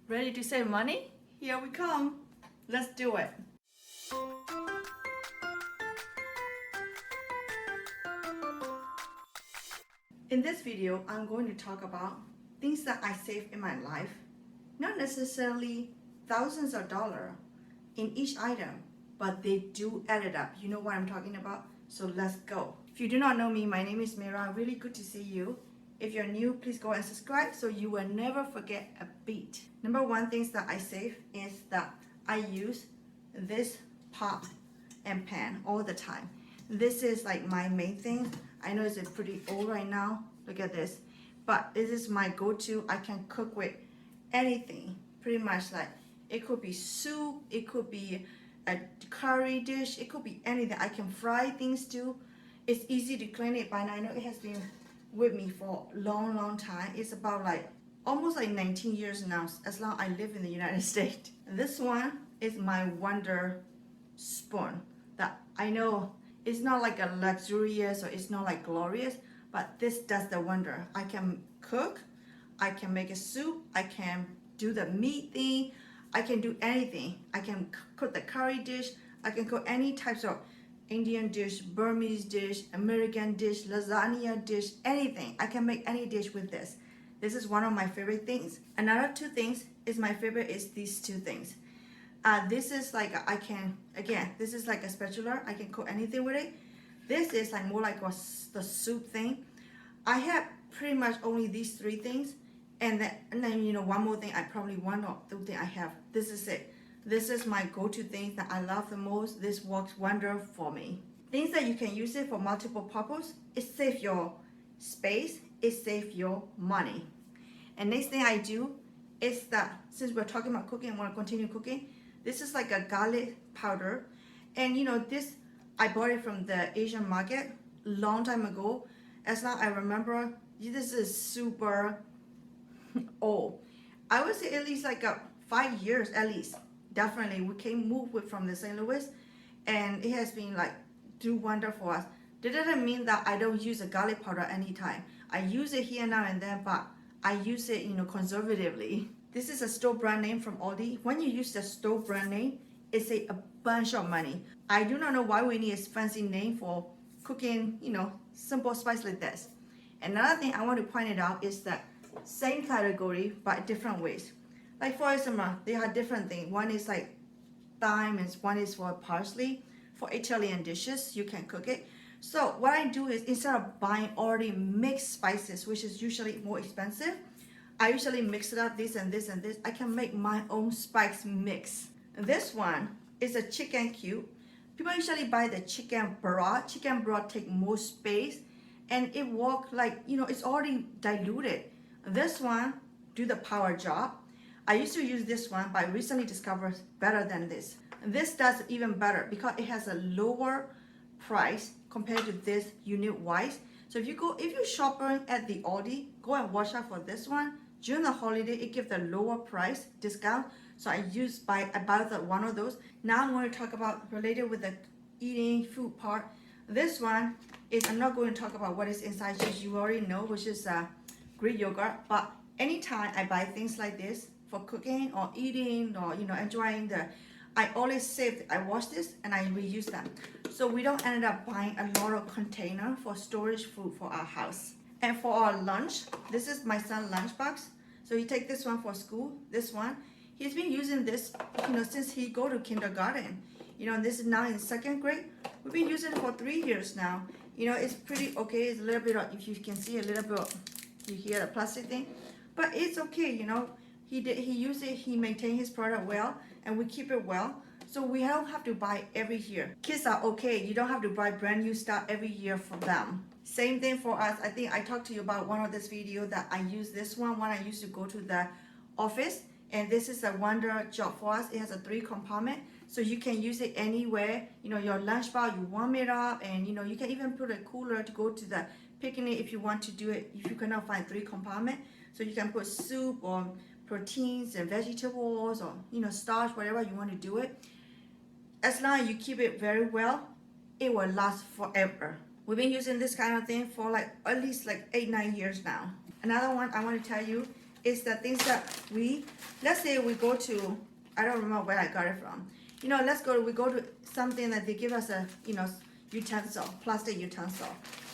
Ready to save money? Here we come. Let's do it. In this video, I'm going to talk about things that I save in my life, not necessarily thousands of dollars in each item, but they do add it up. You know what I'm talking about? So let's go. If you do not know me, my name is Mira. Really good to see you. If you're new, please go and subscribe so you will never forget a beat. Number one things that I save is that I use this pot and pan all the time. This is like my main thing. I know it's pretty old right now. Look at this. But this is my go-to. I can cook with anything. Pretty much like it could be soup, it could be a curry dish, it could be anything. I can fry things too. It's easy to clean it by now. I know it has been with me for a long time. It's about like almost like 19 years now, as long as I live in the United States. This one is my wonder spoon that I know it's not like a luxurious or it's not like glorious, but this does the wonder. I can cook, I can make a soup, I can do the meat thing, I can do anything. I can cook the curry dish, I can cook any types of Indian dish, Burmese dish, American dish, lasagna dish, anything. I can make any dish with this. This is one of my favorite things. Another two things is my favorite is these two things. This is like this is like a spatula. I can cook anything with it. This is like more like the soup thing. I have pretty much only these three things. And then you know, one more thing, one or two thing I have. This is it. This is my go-to thing that I love the most. This works wonder for me. Things that you can use it for multiple purpose. It saves your space. It saves your money. And next thing I do is that since we're talking about cooking, I want to continue cooking. This is like a garlic powder. And you know, this, I bought it from the Asian market long time ago. As long I remember, this is super old. I would say at least like 5 years at least. Definitely, we came move with from the St. Louis, and it has been like do wonder for us. That doesn't mean that I don't use a garlic powder anytime. I use it here now and then, but I use it, you know, conservatively. This is a store brand name from Aldi. When you use the store brand name, it's a bunch of money. I do not know why we need a fancy name for cooking, you know, simple spice like this. Another thing I want to point it out is that same category but different ways. Like for example, they have different things. One is like thyme and one is for parsley. For Italian dishes, you can cook it. So what I do is instead of buying already mixed spices, which is usually more expensive, I usually mix it up this and this and this. I can make my own spice mix. This one is a chicken cube. People usually buy the chicken broth. Chicken broth take more space and it work like, you know, it's already diluted. This one do the power job. I used to use this one, but I recently discovered better than this. This does even better because it has a lower price compared to this unit wise. So if you shopping at the Aldi, go and watch out for this one. During the holiday, it gives the lower price discount. So I bought one of those. Now I'm going to talk about related with the eating food part. This one is, I'm not going to talk about what is inside, just you already know, which is Greek yogurt. But anytime I buy things like this for cooking or eating or, you know, enjoying I always save, I wash this and I reuse them. So we don't end up buying a lot of container for storage food for our house. And for our lunch, this is my son's lunchbox. So he take this one for school, this one. He's been using this, you know, since he go to kindergarten. You know, this is now in second grade. We've been using it for 3 years now. You know, it's pretty okay. It's a little bit of, if you can see a little bit of, you hear the plastic thing. But it's okay, you know. He used it, he maintained his product well, and we keep it well. So we don't have to buy every year. Kids are okay. You don't have to buy brand new stuff every year for them. Same thing for us. I think I talked to you about one of this video that I use this one when I used to go to the office. And this is a wonder job for us. It has a 3 compartment. So you can use it anywhere. You know, your lunch bar, you warm it up. And, you know, you can even put a cooler to go to the picnic if you want to do it. If you cannot find 3 compartment. So you can put soup or proteins and vegetables or, you know, starch, whatever you want to do it. As long as you keep it very well, it will last forever. We've been using this kind of thing for like at least like 8-9 years now. Another one I want to tell you is the things that let's say we go to, I don't remember where I got it from. You know, we go to something that they give us a, you know, utensil, plastic utensil,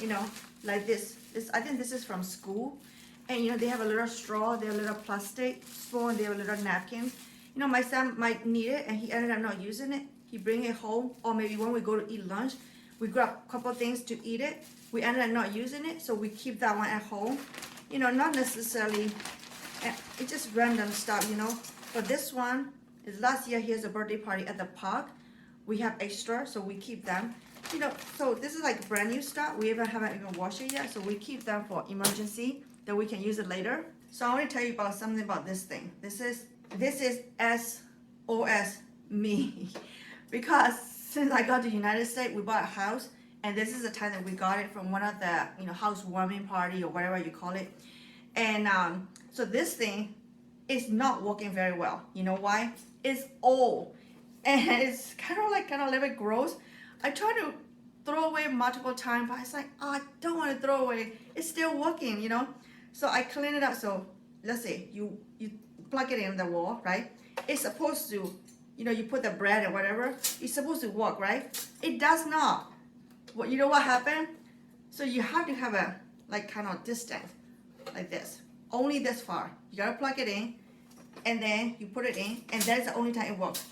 you know, like this. I think this is from school. And, you know, they have a little straw, they have a little plastic spoon, they have a little napkin. You know, my son might need it and he ended up not using it. He bring it home, or maybe when we go to eat lunch, we grab a couple things to eat it. We ended up not using it, so we keep that one at home. You know, not necessarily, it's just random stuff, you know. But this one is last year, he has a birthday party at the park. We have extra, so we keep them. You know, so this is like brand new stuff. We haven't even washed it yet, so we keep them for emergency, that we can use it later. So I want to tell you about something about this thing. This is SOS me. Because since I got to the United States, we bought a house, and this is the time that we got it from one of the, you know, housewarming party or whatever you call it. And so this thing is not working very well. You know why? It's old, and it's kind of a little bit gross. I try to throw away multiple times, but it's like, oh, I don't want to throw away. It's still working, you know. So I clean it up. So let's say you plug it in the wall, right? It's supposed to, you know, you put the bread and whatever, it's supposed to work, right? It does not. Well, you know what happened? So you have to have a, like, kind of distance, like this. Only this far. You gotta plug it in, and then you put it in, and that's the only time it works.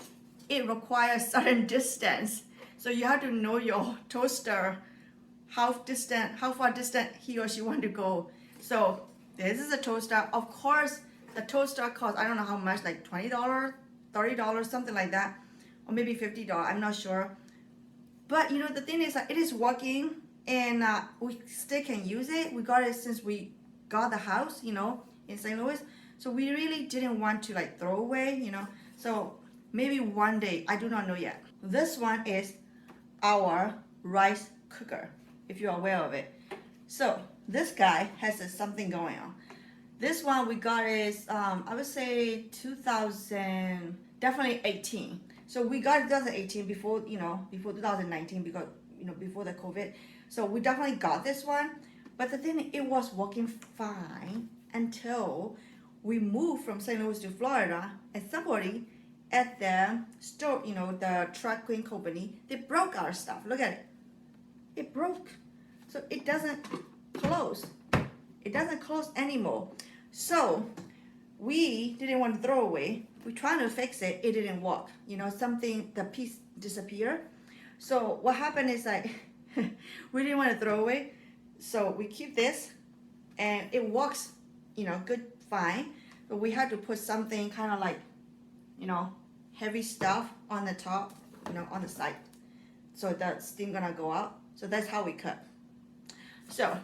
It requires certain distance. So you have to know your toaster, how far distant he or she want to go. So this is a toaster. Of course, the toaster costs, I don't know how much, like $20, $30, something like that, or maybe $50, I'm not sure. But you know, the thing is that it is working, and we still can use it. We got it since we got the house, you know, in St. Louis. So we really didn't want to like throw away, you know. So maybe one day, I do not know yet. This one is our rice cooker, if you're aware of it. So this guy has something going on. This one we got is I would say 2000, definitely 18. So we got it 2018 before 2019, because you know, before the COVID. So we definitely got this one. But the thing, it was working fine until we moved from St. Louis to Florida, and somebody at the store, you know, the truck clean company, they broke our stuff. Look at it. It broke. So it doesn't close. It doesn't close anymore. So we didn't want to throw away. We tried to fix it. It didn't work. You know, the piece disappeared. So what happened is like, we didn't want to throw away. So we keep this, and it works, you know, good, fine. But we had to put something kind of like, you know, heavy stuff on the top, you know, on the side. So that steam gonna go out. So that's how we cut. So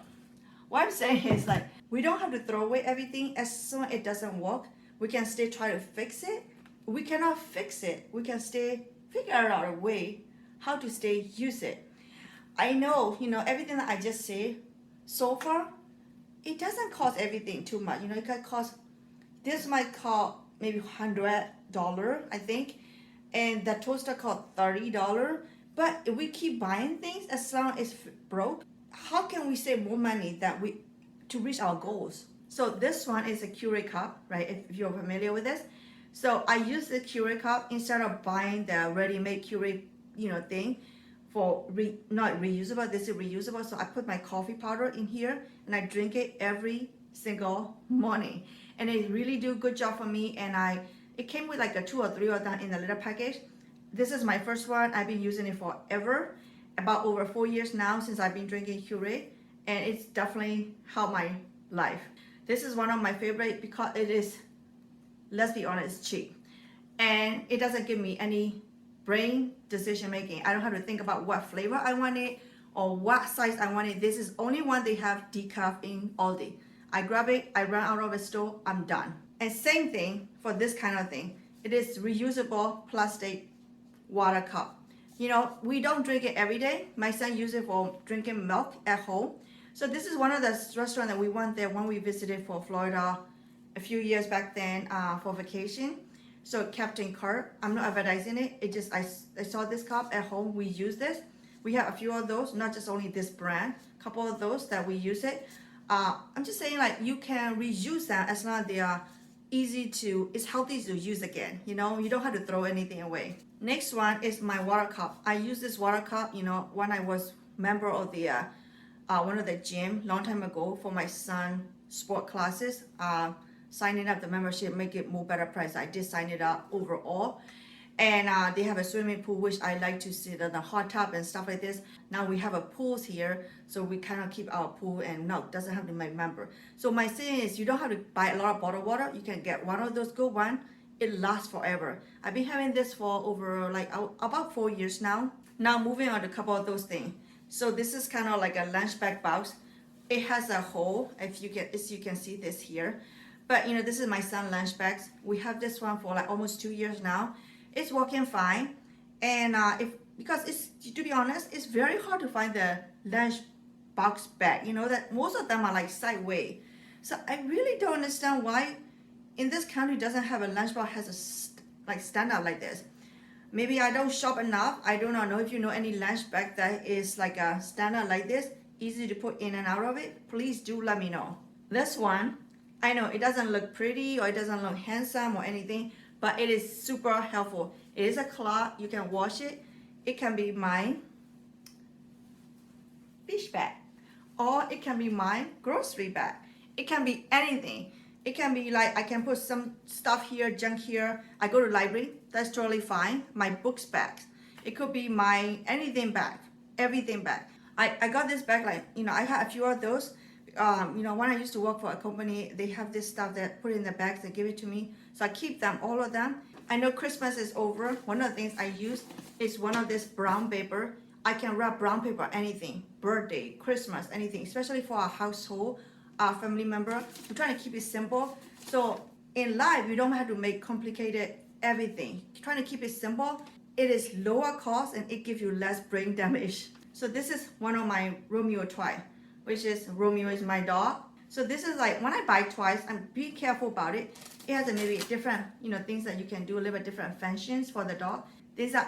what I'm saying is like, we don't have to throw away everything. As soon as it doesn't work, we can still try to fix it. We cannot fix it. We can still figure out a way how to stay use it. I know, you know, everything that I just said so far, it doesn't cost everything too much. You know, it could cost, this might cost maybe $100, I think, and the toaster cost $30. But if we keep buying things as long as it's broke, how can we save more money to reach our goals? So this one is a Keurig cup, right? If you're familiar with this. So I use the Keurig cup instead of buying the ready-made Keurig, you know, thing for not reusable. This is reusable. So I put my coffee powder in here, and I drink it every single morning, and it really do a good job for me. And it came with like a 2 or 3 of them in a little package. This is my first one. I've been using it forever, about over 4 years now since I've been drinking Keurig, and it's definitely helped my life. This is one of my favorite because it is, let's be honest, it's cheap, and it doesn't give me any brain decision making. I don't have to think about what flavor I want it or what size I want it. This is only one they have decaf in Aldi. I grab it, I run out of the store, I'm done. And same thing for this kind of thing. It is reusable plastic water cup. You know, we don't drink it every day. My son uses it for drinking milk at home. So this is one of the restaurants that we went there when we visited for Florida a few years back then for vacation. So Captain Kirk, I'm not advertising it. It just, I saw this cup at home. We use this. We have a few of those, not just only this brand, a couple of those that we use it. I'm just saying like you can reuse them as long as they are it's healthy to use again. You know, you don't have to throw anything away. Next one is my water cup. I use this water cup, you know, when I was member of the one of the gym long time ago for my son sport classes. Signing up the membership make it more better price. I did sign it up overall. And they have a swimming pool, which I like to sit in the hot tub and stuff like this. Now we have a pools here, so we kind of keep our pool and no, doesn't have to be my member. So my saying is you don't have to buy a lot of bottled water. You can get one of those good one. It lasts forever. I've been having this for over like about 4 years now. Now moving on to a couple of those things. So this is kind of like a lunch bag box. It has a hole, as you can see this here. But you know, this is my son lunch bags. We have this one for like almost 2 years now. It's working fine, and because it's, to be honest, it's very hard to find the lunch box bag. You know that most of them are like sideways, so I really don't understand why in this country doesn't have a lunch box has a like stand up like this. Maybe I don't shop enough. I do not know if you know any lunch bag that is like a stand up like this, easy to put in and out of it. Please do let me know. This one, I know it doesn't look pretty or it doesn't look handsome or anything, but it is super helpful. It is a cloth, you can wash it. It can be my beach bag, or it can be my grocery bag. It can be anything. It can be like, I can put some stuff here, junk here. I go to library, that's totally fine. My books bag. It could be my anything bag, everything bag. I got this bag, like, you know, I have a few of those. You know, when I used to work for a company, they have this stuff that put in the bags, they give it to me. So I keep them, all of them. I know Christmas is over. One of the things I use is one of this brown paper. I can wrap brown paper, anything, birthday, Christmas, anything, especially for our household, our family member. I'm trying to keep it simple. So in life, you don't have to make complicated everything. You're trying to keep it simple. It is lower cost and it gives you less brain damage. So this is one of my Romeo toy, which is Romeo is my dog. So this is like, when I buy toys, I'm being careful about it. It has a maybe different, you know, things that you can do, a little bit different functions for the dog. These are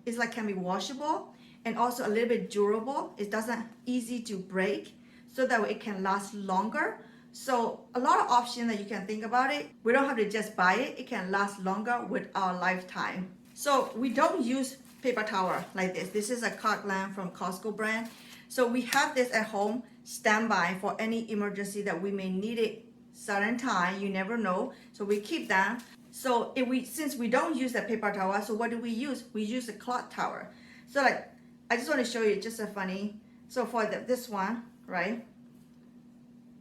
it's like can be washable and also a little bit durable. It doesn't easy to break, so that way it can last longer. So a lot of options that you can think about it. We don't have to just buy it. It can last longer with our lifetime. So we don't use paper towel like this. This is a Kirkland from Costco brand. So we have this at home, standby for any emergency that we may need it certain time. You never know. So we keep that. So since we don't use a paper towel, so what do we use? We use a cloth towel. So like, I just want to show you just a funny. So for this one, right?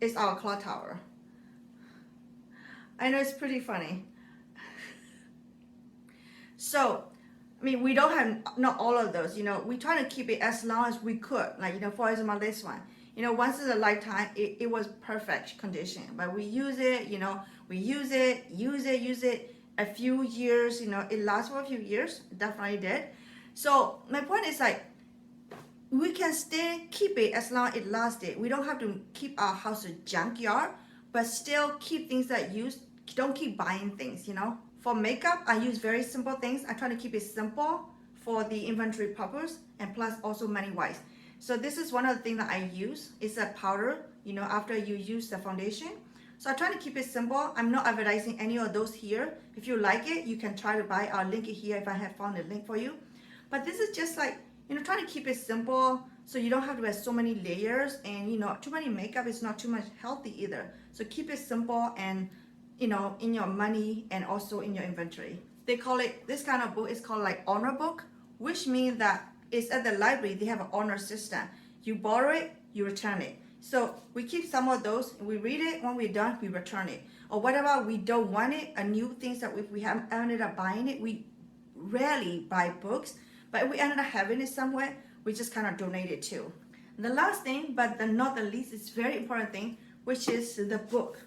It's our cloth towel. I know it's pretty funny. So I mean, we don't have, not all of those, you know, we try to keep it as long as we could. Like, you know, for example, this one, you know, once in a lifetime, it was perfect condition, but we use it, you know, we use it a few years, you know, it lasts for a few years, definitely did. So my point is like, we can keep it as long as it lasted. We don't have to keep our house a junkyard, but still keep things that don't keep buying things, you know. For makeup, I use very simple things. I try to keep it simple for the inventory purpose, and plus also money wise. So this is one of the things that I use. It's a powder, you know, after you use the foundation. So I try to keep it simple. I'm not advertising any of those here. If you like it, you can try to buy. I'll link it here if I have found a link for you. But this is just like, you know, trying to keep it simple so you don't have to have so many layers, and you know, too many makeup is not too much healthy either. So keep it simple and, you know, in your money and also in your inventory. They call it, this kind of book is called like honor book, which means that it's at the library, they have an honor system. You borrow it, you return it. So we keep some of those, we read it, when we're done, we return it. Or whatever we don't want it, a new things that if we haven't ended up buying it, we rarely buy books, but if we ended up having it somewhere, we just kind of donate it too. The last thing, but not the least, is very important thing, which is the book.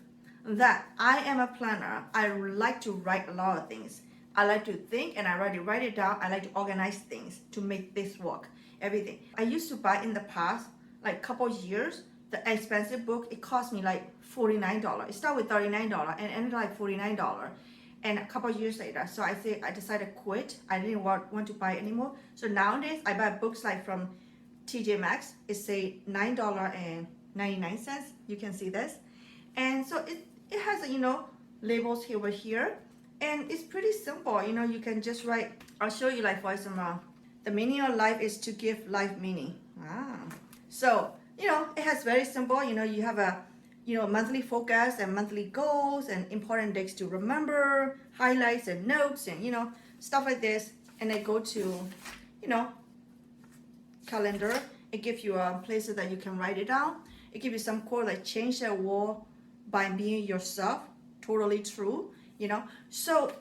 That I am a planner. I like to write a lot of things. I like to think and I write it down. I like to organize things to make this work. Everything. I used to buy in the past, like a couple years, the expensive book. It cost me like $49. It started with $39 and ended like $49. And a couple years later, so I decided to quit. I didn't want to buy anymore. So nowadays I buy books like from TJ Maxx. It's say $9.99. $0.99. You can see this. And so it has, you know, labels here over here. And it's pretty simple. You know, you can just write, I'll show you like for example, the meaning of life is to give life meaning. So, you know, it has very simple, you know, you have a, you know, monthly focus and monthly goals and important dates to remember, highlights and notes and, you know, stuff like this. And I go to, you know, calendar. It gives you places that you can write it down. It gives you some quote like change the world by being yourself. Totally true, you know. So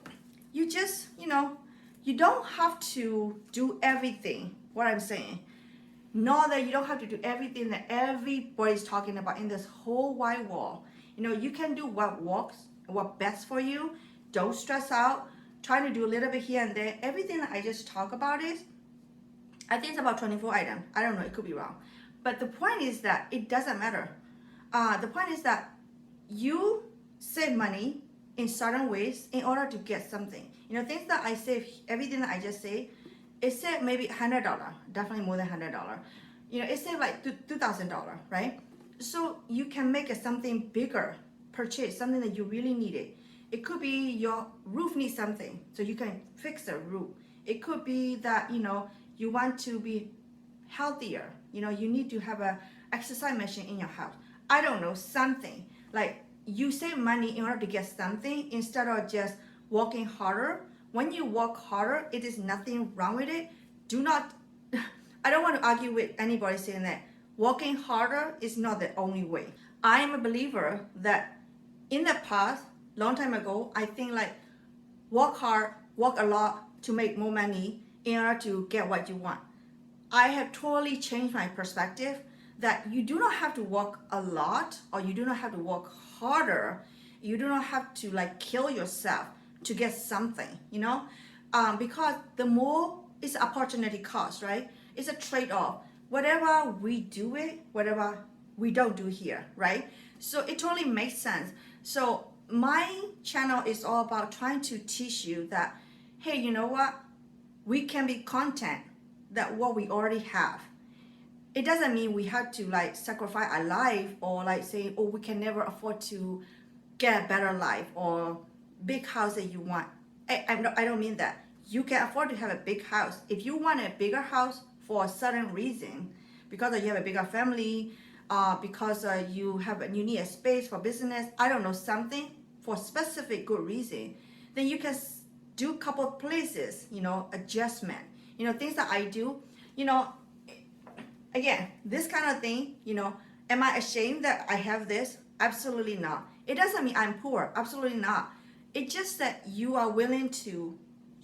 you just, you know, you don't have to do everything, what I'm saying. Know that you don't have to do everything that everybody's talking about in this whole wide world. You know, you can do what works, what best for you. Don't stress out. Try to do a little bit here and there. Everything that I just talk about is, I think it's about 24 items. I don't know, it could be wrong. But the point is that it doesn't matter. The point is that you save money in certain ways in order to get something. You know, things that I save, everything that I just say, it saved maybe $100, definitely more than $100. You know, it saved like $2,000, right? So you can make it something bigger, purchase something that you really needed. It could be your roof needs something, so you can fix the roof. It could be that, you know, you want to be healthier. You know, you need to have a exercise machine in your house. I don't know, something. Like you save money in order to get something instead of just working harder. When you work harder, it is nothing wrong with it. Do not, I don't want to argue with anybody saying that working harder is not the only way. I am a believer that in the past, long time ago, I think like work hard, work a lot to make more money in order to get what you want. I have totally changed my perspective that you do not have to work a lot or you do not have to work harder. You do not have to like kill yourself to get something, you know, because the more it's opportunity cost, right? It's a trade-off. Whatever we do it, whatever we don't do here, right? So it totally makes sense. So my channel is all about trying to teach you that, hey, you know what? We can be content that what we already have. It doesn't mean we have to like sacrifice our life or like say, oh, we can never afford to get a better life or big house that you want. I don't mean that. You can afford to have a big house. If you want a bigger house for a certain reason, because you have a bigger family, because you need a space for business, I don't know, something for specific good reason, then you can do a couple of places, you know, adjustment. You know, things that I do, you know, again, this kind of thing, you know, am I ashamed that I have this? Absolutely not. It doesn't mean I'm poor. Absolutely not. It's just that you are willing to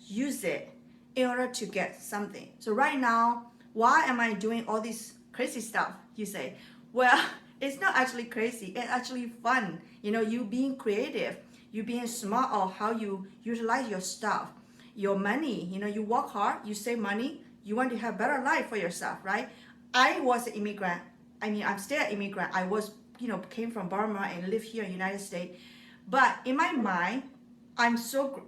use it in order to get something. So right now, why am I doing all this crazy stuff? You say, well, it's not actually crazy. It's actually fun. You know, you being creative, you being smart on how you utilize your stuff, your money. You know, you work hard, you save money, you want to have better life for yourself, right? I was an immigrant. I mean, I'm still an immigrant. I was, you know, came from Burma and live here in the United States. But in my mind, I'm so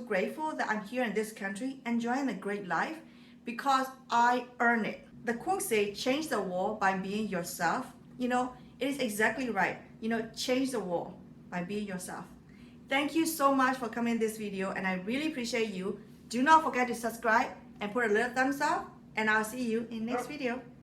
grateful that I'm here in this country enjoying a great life because I earn it. The quote says, change the world by being yourself. You know, it is exactly right. You know, change the world by being yourself. Thank you so much for coming in this video and I really appreciate you. Do not forget to subscribe and put a little thumbs up and I'll see you in next video.